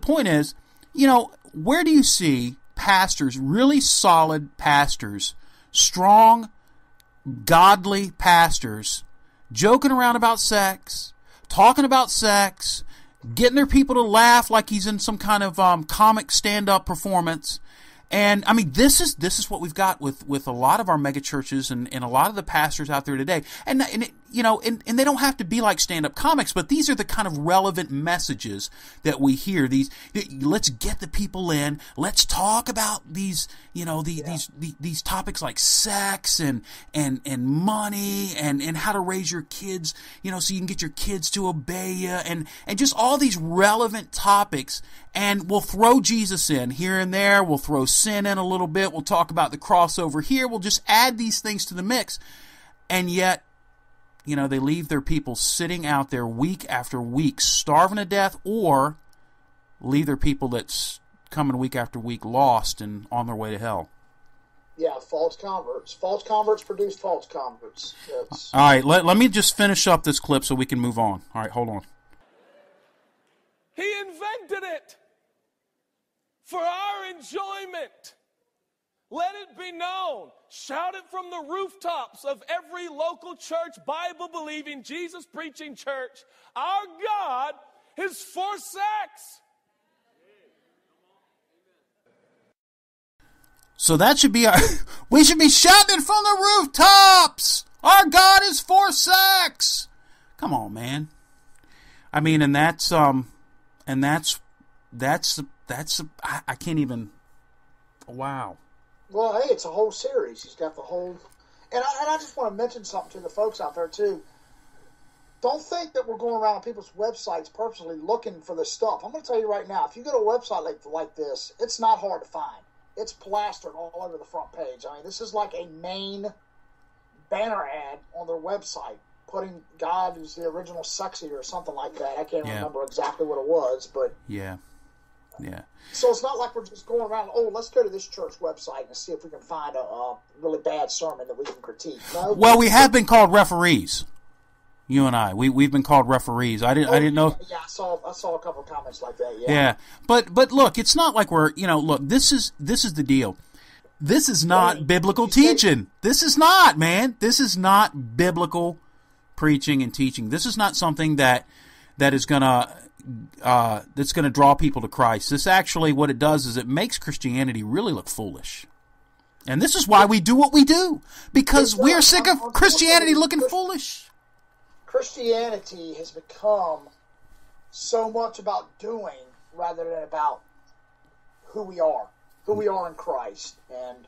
point is, where do you see pastors, really solid pastors, strong, godly pastors, joking around about sex, talking about sex, getting their people to laugh like he's in some kind of comic stand-up performance? And I mean, this is what we've got with a lot of our mega churches and a lot of the pastors out there today. And they don't have to be like stand-up comics, but these are the kind of relevant messages that we hear. Let's get the people in. Let's talk about these topics like sex and money and how to raise your kids, so you can get your kids to obey you, and just all these relevant topics. And we'll throw Jesus in here and there. We'll throw sin in a little bit. We'll talk about the crossover here. We'll just add these things to the mix. And yet, they leave their people sitting out there week after week, starving to death, or leave their people that's coming week after week lost and on their way to hell. Yeah, false converts. False converts produce false converts. All right, let me just finish up this clip so we can move on. All right, hold on. He invented it for our enjoyment. Let it be known. Shout it from the rooftops of every local church, Bible-believing, Jesus-preaching church. Our God is for sex. So that should be we should be shouting it from the rooftops. Our God is for sex. Come on, man. I mean, and that's I can't even. Wow. Well, hey, it's a whole series. He's got the whole, and I just want to mention something to the folks out there too. Don't think that we're going around people's websites purposely looking for this stuff. I'm going to tell you right now, if you go to a website like this, it's not hard to find. It's plastered all over the front page. I mean, this is like a main banner ad on their website, putting God as the original sexy or something like that. I can't remember exactly what it was, but yeah. So it's not like we're just going around, let's go to this church website and see if we can find a really bad sermon that we can critique. No? Well, we have been called referees. You and I, we've been called referees. I didn't know. Yeah, I saw a couple of comments like that. Yeah, but look, it's not like we're look. This is the deal. This is not biblical teaching. This is not, man. This is not biblical preaching and teaching. This is not something that is gonna draw people to Christ. This actually, what it does is it makes Christianity really look foolish. And this is why we do what we do, because we're sick of Christianity looking foolish. Christianity has become so much about doing rather than about who we are in Christ. And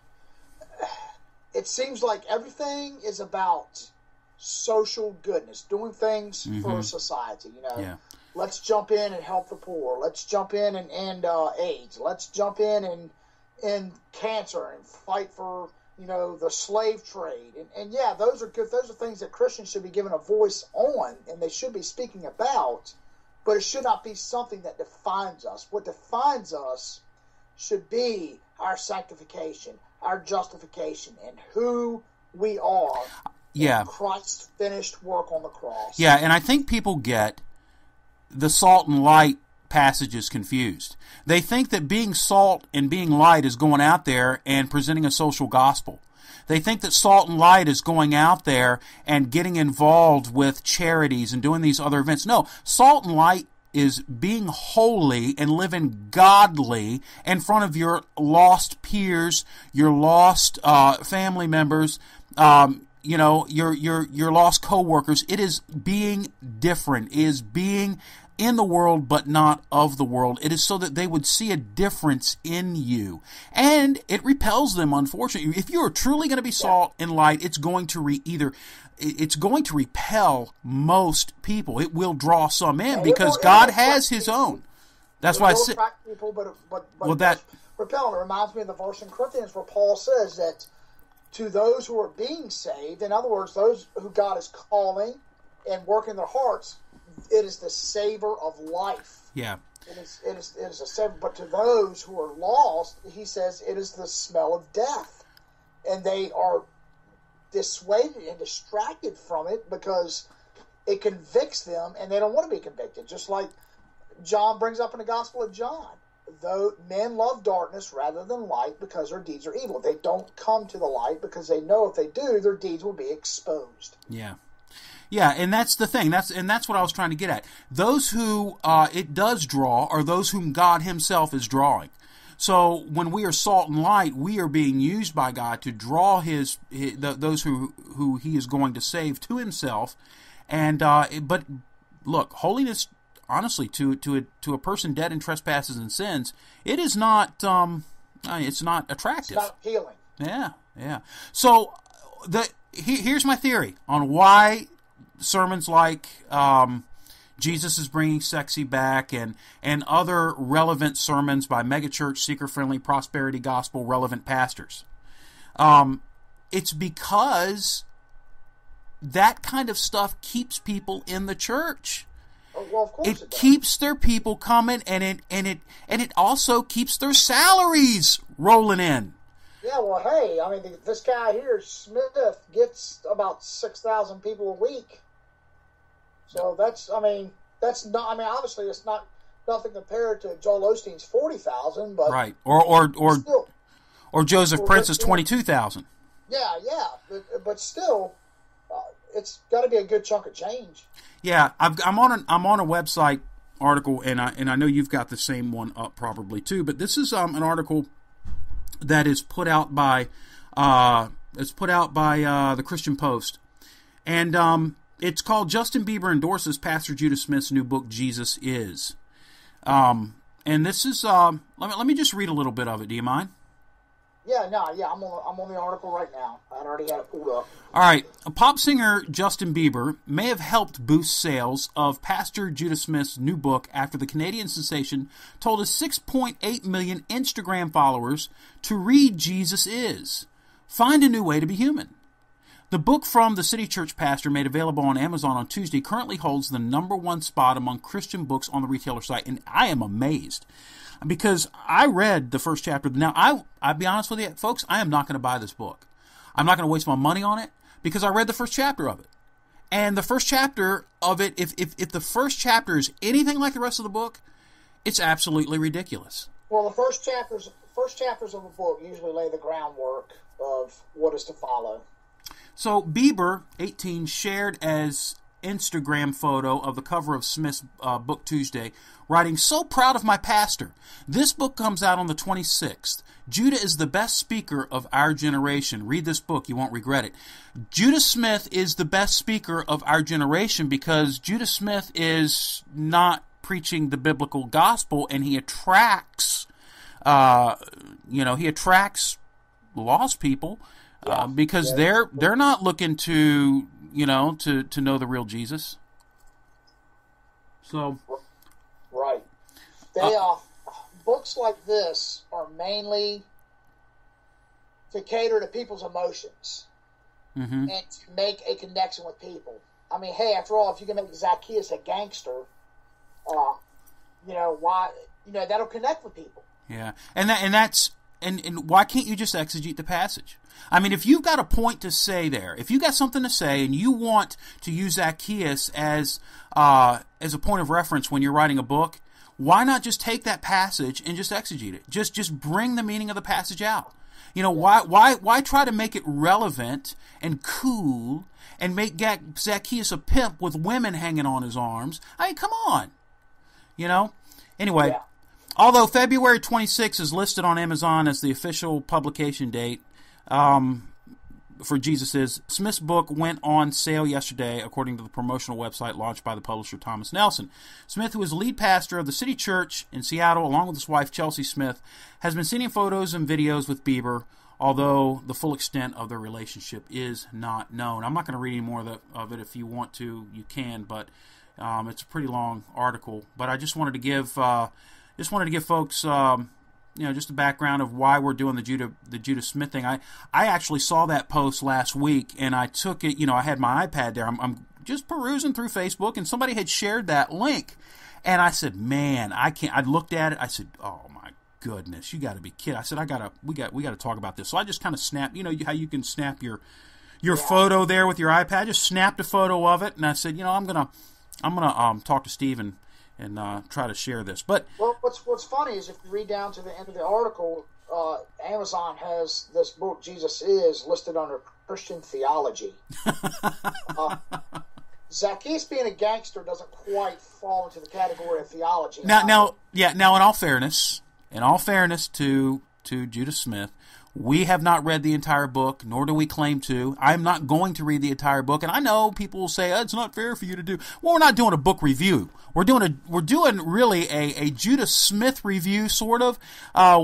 it seems like everything is about social goodness, doing things for society. Let's jump in and help the poor. Let's jump in and end AIDS. Let's jump in and end cancer and fight for the slave trade. And yeah, those are good. Those are things that Christians should be given a voice on, and they should be speaking about, but it should not be something that defines us. What defines us should be our sanctification, our justification, and who we are. Yeah. Christ's finished work on the cross. Yeah, and I think people get the salt and light passages confused. They think that being salt and being light is going out there and presenting a social gospel. They think that salt and light is going out there and getting involved with charities and doing these other events. No, salt and light is being holy and living godly in front of your lost peers, your lost family members, your lost co-workers. It is being different. It is being in the world, but not of the world. It is so that they would see a difference in you. And it repels them, unfortunately. If you are truly going to be salt and light, it's going to it's going to repel most people. It will draw some in because God has His own. That's why I said. People, but that repel. It reminds me of the verse in Corinthians where Paul says that to those who are being saved, in other words, those who God is calling and working their hearts, it is the savor of life. Yeah. It is a savor. But to those who are lost, he says it is the smell of death. And they are dissuaded and distracted from it because it convicts them and they don't want to be convicted. Just like John brings up in the Gospel of John. Though men love darkness rather than light because their deeds are evil. They don't come to the light because they know if they do, their deeds will be exposed. Yeah. Yeah, and that's the thing. That's what I was trying to get at. Those who it does draw are those whom God himself is drawing. So when we are salt and light, we are being used by God to draw those who he is going to save to himself. And but look, holiness, honestly, to a person dead in trespasses and sins, it is not it's not attractive. It's not appealing. Yeah. So here's my theory on why sermons like Jesus is bringing sexy back and other relevant sermons by megachurch, seeker-friendly, prosperity gospel relevant pastors. It's because that kind of stuff keeps people in the church. Well, of course it keeps their people coming, and it also keeps their salaries rolling in. Yeah, well, hey, I mean, this guy here, Smith, gets about 6,000 people a week. So that's not. I mean, obviously, it's nothing compared to Joel Osteen's 40,000, but right, or Joseph Prince's 22,000. Yeah, but still, it's got to be a good chunk of change. Yeah, I'm on a website article, and I know you've got the same one up probably too. But this is an article that is put out by the Christian Post, and it's called "Justin Bieber Endorses Pastor Judah Smith's New Book Jesus Is," and this is let me just read a little bit of it. Do you mind? Yeah, I'm on the article right now. I already had it pulled up. All right. Pop singer Justin Bieber may have helped boost sales of Pastor Judah Smith's new book after the Canadian sensation told his 6.8 million Instagram followers to read Jesus Is. Find a new way to be human. The book from the City Church pastor, made available on Amazon on Tuesday, currently holds the #1 spot among Christian books on the retailer site, and I am amazed. Because I read the first chapter. Now, I'll be honest with you, folks, I am not going to buy this book. I'm not going to waste my money on it because I read the first chapter of it. And the first chapter of it, if the first chapter is anything like the rest of the book, it's absolutely ridiculous. Well, the first chapters of a book usually lay the groundwork of what is to follow. So Bieber, 18, shared as Instagram photo of the cover of Smith's book Tuesday, writing, "So proud of my pastor. This book comes out on the 26th. Judah is the best speaker of our generation. Read this book. You won't regret it." Judah Smith is the best speaker of our generation because Judah Smith is not preaching the biblical gospel, and he attracts, lost people because they're not looking to know the real Jesus. So, right. Books like this are mainly to cater to people's emotions and to make a connection with people. I mean, hey, after all, if you can make Zacchaeus a gangster, that'll connect with people. Yeah, and why can't you just exegete the passage? I mean, if you've got a point to say there, if you've got something to say and you want to use Zacchaeus as a point of reference when you're writing a book, why not just take that passage and just exegete it? Just bring the meaning of the passage out. Why try to make it relevant and cool and make Zacchaeus a pimp with women hanging on his arms? I mean, come on. Anyway. Yeah. Although February 26 is listed on Amazon as the official publication date for Jesus Is, Smith's book went on sale yesterday, according to the promotional website launched by the publisher Thomas Nelson. Smith, who is lead pastor of the City Church in Seattle, along with his wife Chelsea Smith, has been sending photos and videos with Bieber, although the full extent of their relationship is not known. I'm not going to read any more of it. If you want to, you can, but it's a pretty long article. But I just wanted to give folks, just a background of why we're doing the Judah Smith thing. I actually saw that post last week, and I took it. I had my iPad there. I'm just perusing through Facebook, and somebody had shared that link, and I said, "Man, I can't." I looked at it. I said, "Oh my goodness, you got to be kidding!" I said, "We got to talk about this." So I just kind of snapped. How you can snap your photo there with your iPad. I just snapped a photo of it, and I said, "I'm gonna talk to Steve and try to share this. But well, what's funny is if you read down to the end of the article, Amazon has this book Jesus Is listed under Christian theology. Zacchaeus being a gangster doesn't quite fall into the category of theology. Now, in all fairness to Judah Smith, we have not read the entire book, nor do we claim to. I'm not going to read the entire book, and I know people will say, it's not fair for you to do. Well, we're not doing a book review. We're doing really a Judah Smith review, sort of,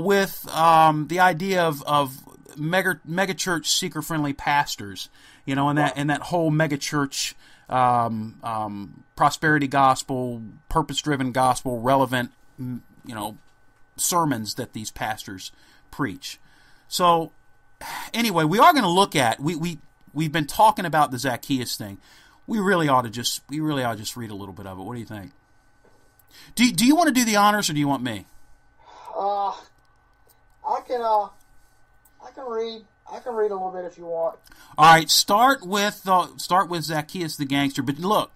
with the idea of mega church seeker friendly pastors, and that whole mega church prosperity gospel, purpose driven gospel, relevant sermons that these pastors preach. So, anyway, we are going to look at we've been talking about the Zacchaeus thing. We really ought to just read a little bit of it. What do you think? Do you want to do the honors, or do you want me? I can read a little bit if you want. All right, start with Zacchaeus the gangster. But look,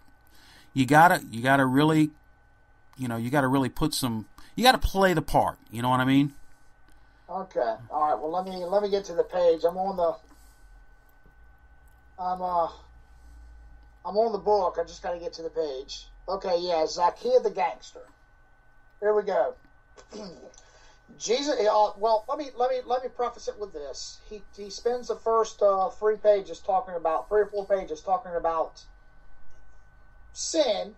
you gotta really put some. You gotta play the part. You know what I mean? Okay. All right. Well, let me get to the page. I'm on the book. I just got to get to the page. Okay. Yeah. Zacchaeus the gangster. Here we go. Jesus. Well, let me preface it with this. He spends the first 3 or 4 pages talking about sin,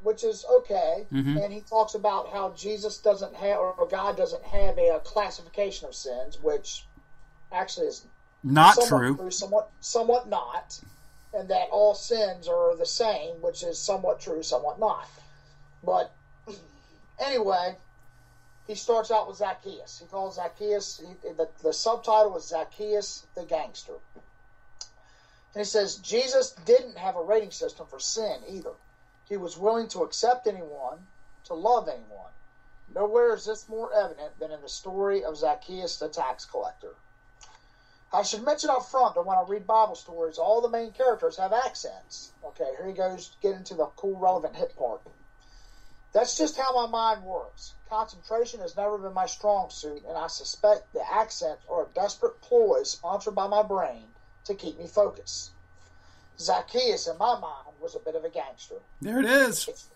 which is okay, and he talks about how Jesus doesn't have, or God doesn't have a classification of sins, which actually is not true, somewhat not, and that all sins are the same, which is somewhat true, somewhat not. But anyway, he starts out with Zacchaeus. He calls Zacchaeus, the subtitle is Zacchaeus the Gangster. And he says, Jesus didn't have a rating system for sin either. He was willing to accept anyone, to love anyone. Nowhere is this more evident than in the story of Zacchaeus the tax collector. I should mention up front that when I read Bible stories, all the main characters have accents. Okay, here he goes, get into the cool, relevant hit part. That's just how my mind works. Concentration has never been my strong suit, and I suspect the accents are a desperate ploy sponsored by my brain to keep me focused. Zacchaeus, in my mind, was a bit of a gangster. There it is.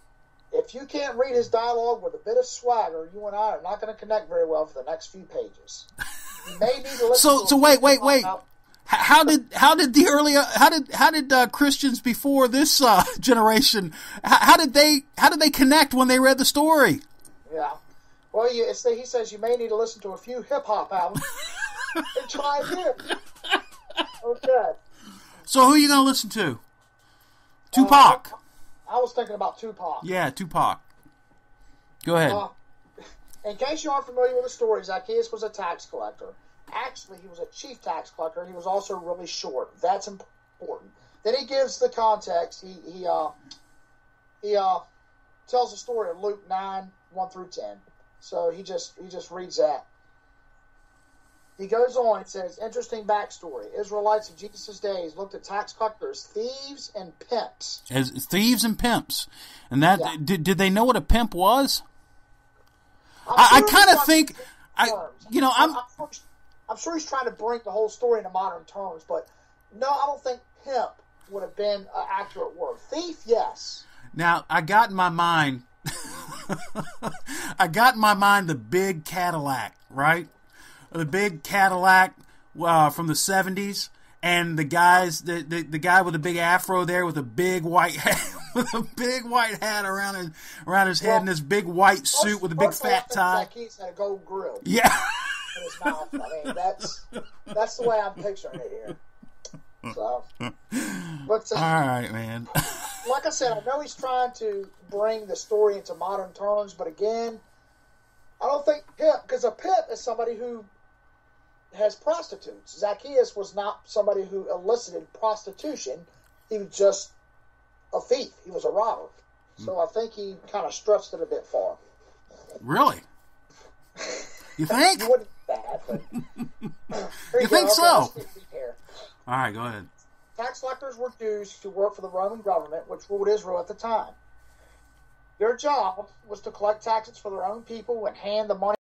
If you can't read his dialogue with a bit of swagger, you and I are not going to connect very well for the next few pages. You may need to listen. So wait. How did Christians before this generation? How did they connect when they read the story? Yeah. Well, he says you may need to listen to a few hip hop albums and try again. Okay. So who are you going to listen to? Tupac. I was thinking about Tupac. Yeah, Tupac. Go ahead. In case you aren't familiar with the story, Zacchaeus was a tax collector. Actually, he was a chief tax collector, and he was also really short. That's important. Then he gives the context. He tells the story of Luke 9, 1 through 10. So he just reads that. He goes on and says, interesting backstory. Israelites of Jesus' days looked at tax collectors, thieves and pimps. As thieves and pimps. And that did they know what a pimp was? I kind of think I'm sure he's trying to bring the whole story into modern terms, but no, I don't think pimp would have been an accurate word. Thief, yes. Now, I got in my mind the big Cadillac, right? The big Cadillac from the 70s, and the guy with the big afro there with a big white hat around his head, and this big white suit with a big fat tie. Zacchaeus had a gold grill. Yeah. In his mouth. I mean, that's the way I'm picturing it here. So, but all right, man. Like I said, I know he's trying to bring the story into modern terms, but again, I don't think pimp, because a pimp is somebody who has prostitutes. Zacchaeus was not somebody who elicited prostitution. He was just a thief. He was a robber. So I think he kind of stretched it a bit far. Really? You think? You wouldn't bad, but you think so? All right, go ahead. Tax collectors were Jews who worked for the Roman government, which ruled Israel at the time. Their job was to collect taxes for their own people and hand the money